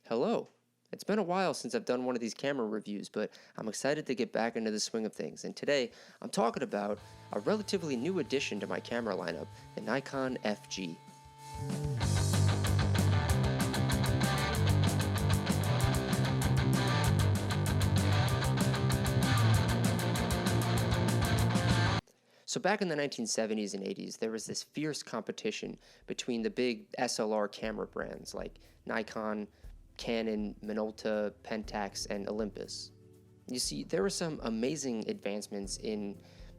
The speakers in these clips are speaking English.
Hello. It's been a while since I've done one of these camera reviews, but I'm excited to get back into the swing of things. And today, I'm talking about a relatively new addition to my camera lineup, the Nikon FG. So back in the 1970s and 80s, there was this fierce competition between the big SLR camera brands like Nikon, Canon, Minolta, Pentax, and Olympus. You see, there were some amazing advancements in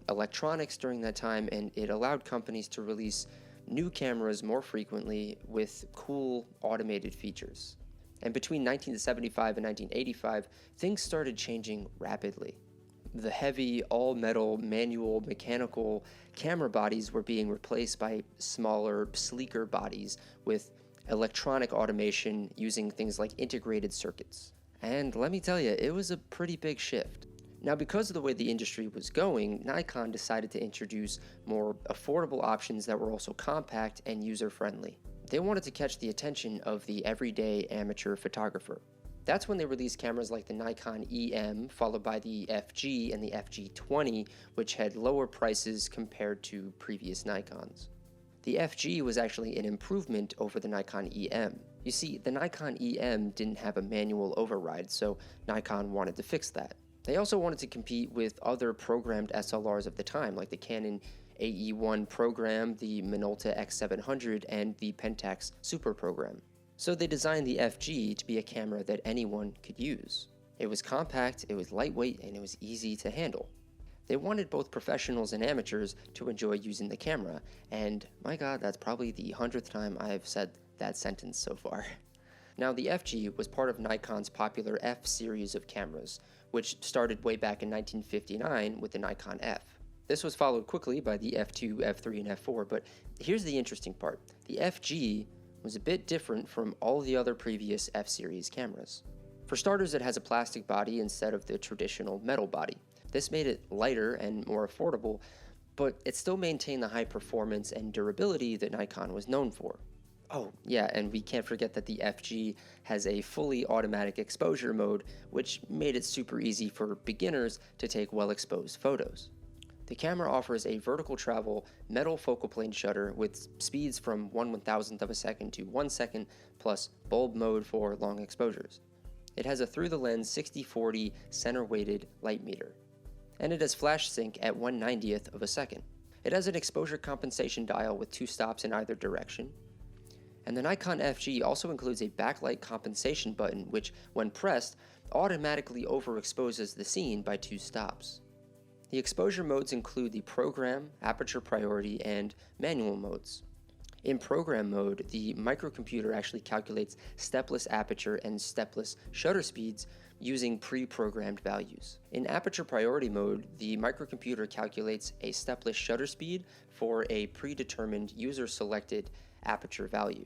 electronics during that time, and it allowed companies to release new cameras more frequently with cool automated features. And between 1975 and 1985, things started changing rapidly. The heavy, all-metal, manual, mechanical camera bodies were being replaced by smaller, sleeker bodies with electronic automation using things like integrated circuits. And let me tell you, it was a pretty big shift. Now, because of the way the industry was going, Nikon decided to introduce more affordable options that were also compact and user-friendly. They wanted to catch the attention of the everyday amateur photographer. That's when they released cameras like the Nikon EM, followed by the FG and the FG20, which had lower prices compared to previous Nikons. The FG was actually an improvement over the Nikon EM. You see, the Nikon EM didn't have a manual override, so Nikon wanted to fix that. They also wanted to compete with other programmed SLRs of the time, like the Canon AE1 program, the Minolta X700, and the Pentax Super program. So they designed the FG to be a camera that anyone could use. It was compact, it was lightweight, and it was easy to handle. They wanted both professionals and amateurs to enjoy using the camera, and my god, that's probably the 100th time I've said that sentence so far. Now, the FG was part of Nikon's popular F series of cameras, which started way back in 1959 with the Nikon F. This was followed quickly by the F2, F3, and F4, but here's the interesting part. The FG was a bit different from all the other previous F-series cameras. For starters, it has a plastic body instead of the traditional metal body. This made it lighter and more affordable, but it still maintained the high performance and durability that Nikon was known for. Oh, yeah, and we can't forget that the FG has a fully automatic exposure mode, which made it super easy for beginners to take well-exposed photos. The camera offers a vertical travel metal focal plane shutter with speeds from 1/1000th of a second to 1 second, plus bulb mode for long exposures. It has a through-the-lens 60/40 center-weighted light meter, and it has flash sync at 1/90th of a second. It has an exposure compensation dial with 2 stops in either direction, and the Nikon FG also includes a backlight compensation button which, when pressed, automatically overexposes the scene by 2 stops. The exposure modes include the program, aperture priority, and manual modes. In program mode, the microcomputer actually calculates stepless aperture and stepless shutter speeds using pre-programmed values. In aperture priority mode, the microcomputer calculates a stepless shutter speed for a predetermined user-selected aperture value.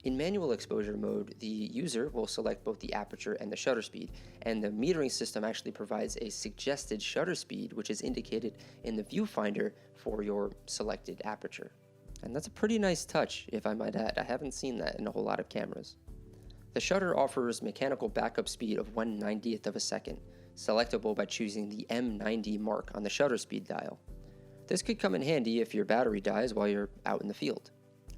In manual exposure mode, the user will select both the aperture and the shutter speed, and the metering system actually provides a suggested shutter speed which is indicated in the viewfinder for your selected aperture. And that's a pretty nice touch, if I might add. I haven't seen that in a whole lot of cameras. The shutter offers mechanical backup speed of 1/90th of a second, selectable by choosing the M90 mark on the shutter speed dial. This could come in handy if your battery dies while you're out in the field.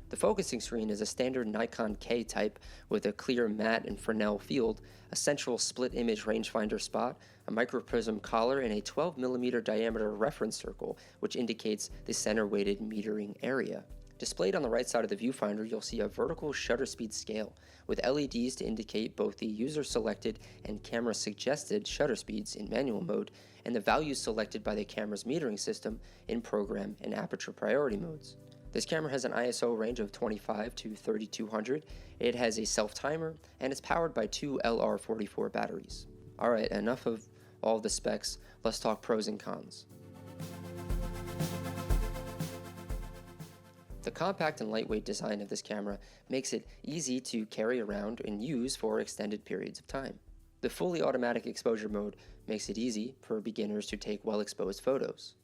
The focusing screen is a standard Nikon K type with a clear matte and Fresnel field, a central split image rangefinder spot, a microprism collar, and a 12mm diameter reference circle, which indicates the center weighted metering area. Displayed on the right side of the viewfinder, you'll see a vertical shutter speed scale with LEDs to indicate both the user selected and camera suggested shutter speeds in manual mode and the values selected by the camera's metering system in program and aperture priority modes. This camera has an ISO range of 25 to 3200, it has a self-timer, and it's powered by 2 LR44 batteries. Alright, enough of all the specs, let's talk pros and cons. The compact and lightweight design of this camera makes it easy to carry around and use for extended periods of time. The fully automatic exposure mode makes it easy for beginners to take well-exposed photos.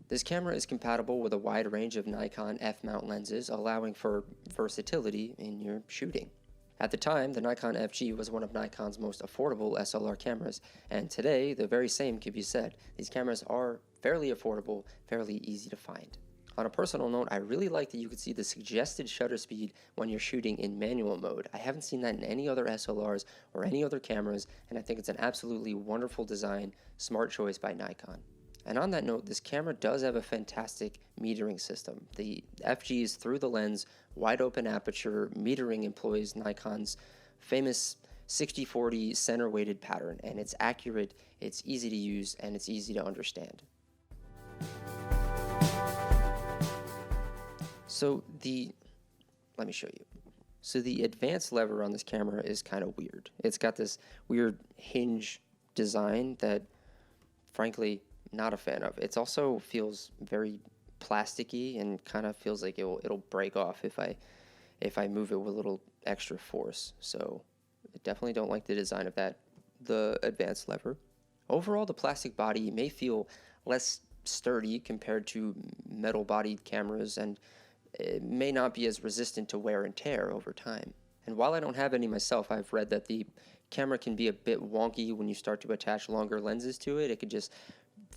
This camera is compatible with a wide range of Nikon f-mount lenses, allowing for versatility in your shooting. At the time, the Nikon FG was one of Nikon's most affordable SLR cameras, and today, the very same could be said. These cameras are fairly affordable, fairly easy to find. On a personal note, I really like that you could see the suggested shutter speed when you're shooting in manual mode. I haven't seen that in any other SLRs or any other cameras, and I think it's an absolutely wonderful design, smart choice by Nikon. And on that note, this camera does have a fantastic metering system. The FG's through the lens, wide open aperture metering employs Nikon's famous 60-40 center weighted pattern, and it's accurate, it's easy to use, and it's easy to understand. Let me show you. So the advanced lever on this camera is kind of weird. It's got this weird hinge design that, frankly, not a fan of. It also feels very plasticky and kind of feels like it'll break off if I move it with a little extra force. So I definitely don't like the design of that, the advanced lever. Overall, the plastic body may feel less sturdy compared to metal-bodied cameras, and it may not be as resistant to wear and tear over time. And while I don't have any myself, I've read that the camera can be a bit wonky when you start to attach longer lenses to it. It could just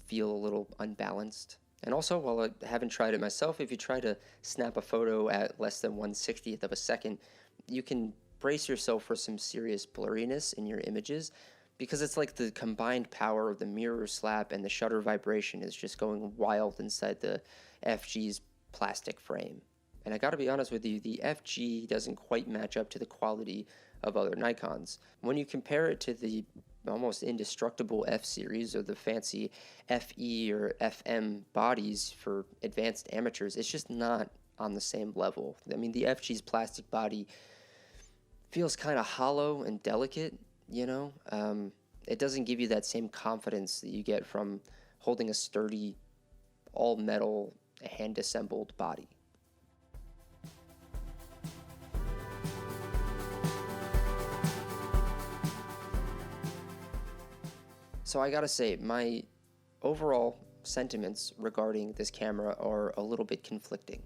feel a little unbalanced. And also, while I haven't tried it myself, if you try to snap a photo at less than 1/60th of a second, you can brace yourself for some serious blurriness in your images, because it's like the combined power of the mirror slap and the shutter vibration is just going wild inside the FG's plastic frame. And I gotta be honest with you, the FG doesn't quite match up to the quality of other Nikons. When you compare it to the almost indestructible F series or the fancy FE or FM bodies for advanced amateurs, it's just not on the same level. I mean, the FG's plastic body feels kind of hollow and delicate, you know? It doesn't give you that same confidence that you get from holding a sturdy, all-metal, hand-assembled body. So I gotta say, my overall sentiments regarding this camera are a little bit conflicting.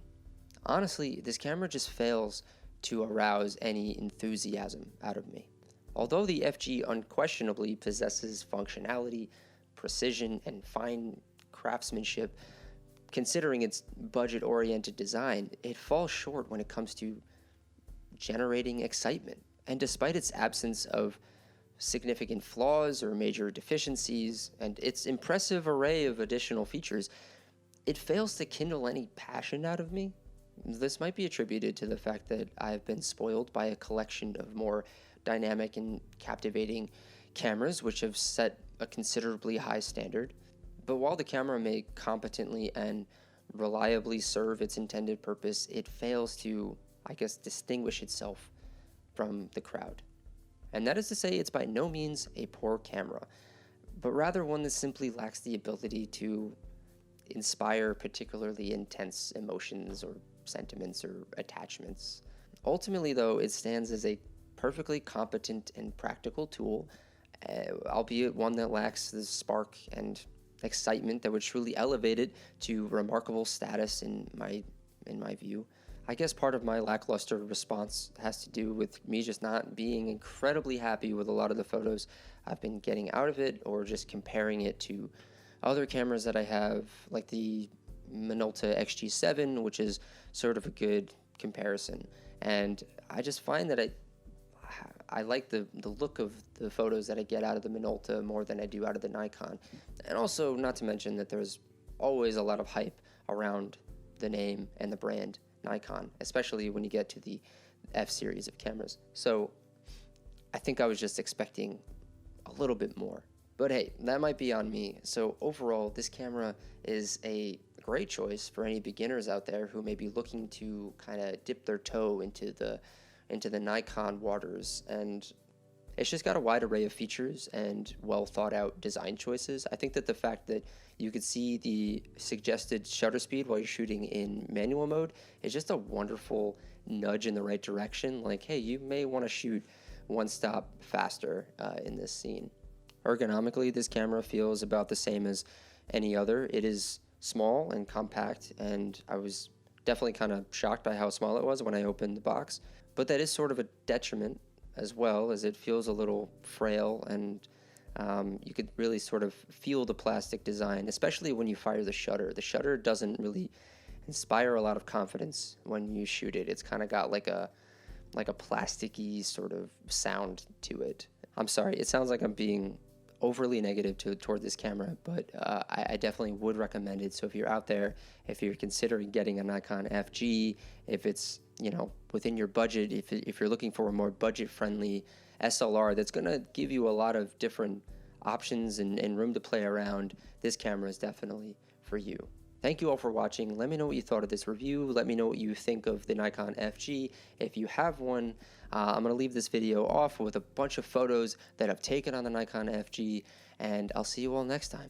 Honestly, this camera just fails to arouse any enthusiasm out of me. Although the FG unquestionably possesses functionality, precision, and fine craftsmanship, considering its budget-oriented design, it falls short when it comes to generating excitement. And despite its absence of significant flaws or major deficiencies, and its impressive array of additional features, it fails to kindle any passion out of me. This might be attributed to the fact that I've been spoiled by a collection of more dynamic and captivating cameras, which have set a considerably high standard. But while the camera may competently and reliably serve its intended purpose, it fails to, I guess, distinguish itself from the crowd. And that is to say, it's by no means a poor camera, but rather one that simply lacks the ability to inspire particularly intense emotions or sentiments or attachments. Ultimately, though, it stands as a perfectly competent and practical tool, albeit one that lacks the spark and excitement that would truly elevate it to remarkable status in my view. I guess part of my lackluster response has to do with me just not being incredibly happy with a lot of the photos I've been getting out of it, or just comparing it to other cameras that I have, like the Minolta XG7, which is sort of a good comparison. And I just find that I like the look of the photos that I get out of the Minolta more than I do out of the Nikon. And also, not to mention that there's always a lot of hype around the name and the brand Nikon, especially when you get to the F series of cameras. So I think I was just expecting a little bit more. But hey, that might be on me. So overall, this camera is a great choice for any beginners out there who may be looking to kind of dip their toe into the Nikon waters. And it's just got a wide array of features and well thought out design choices. I think that the fact that you could see the suggested shutter speed while you're shooting in manual mode is just a wonderful nudge in the right direction. Like, hey, you may want to shoot one stop faster in this scene. Ergonomically, this camera feels about the same as any other. It is small and compact, and I was definitely kind of shocked by how small it was when I opened the box. But that is sort of a detriment as well, as it feels a little frail, and you could really sort of feel the plastic design, especially when you fire the shutter. The shutter doesn't really inspire a lot of confidence when you shoot it. It's kind of got like a plasticky sort of sound to it. I'm sorry, it sounds like I'm being overly negative toward this camera, but I definitely would recommend it. So if you're out there, if you're considering getting a Nikon FG, if it's, you know, within your budget, if you're looking for a more budget-friendly SLR that's going to give you a lot of different options and room to play around, this camera is definitely for you. Thank you all for watching. Let me know what you thought of this review. Let me know what you think of the Nikon FG. If you have one, I'm going to leave this video off with a bunch of photos that I've taken on the Nikon FG, and I'll see you all next time.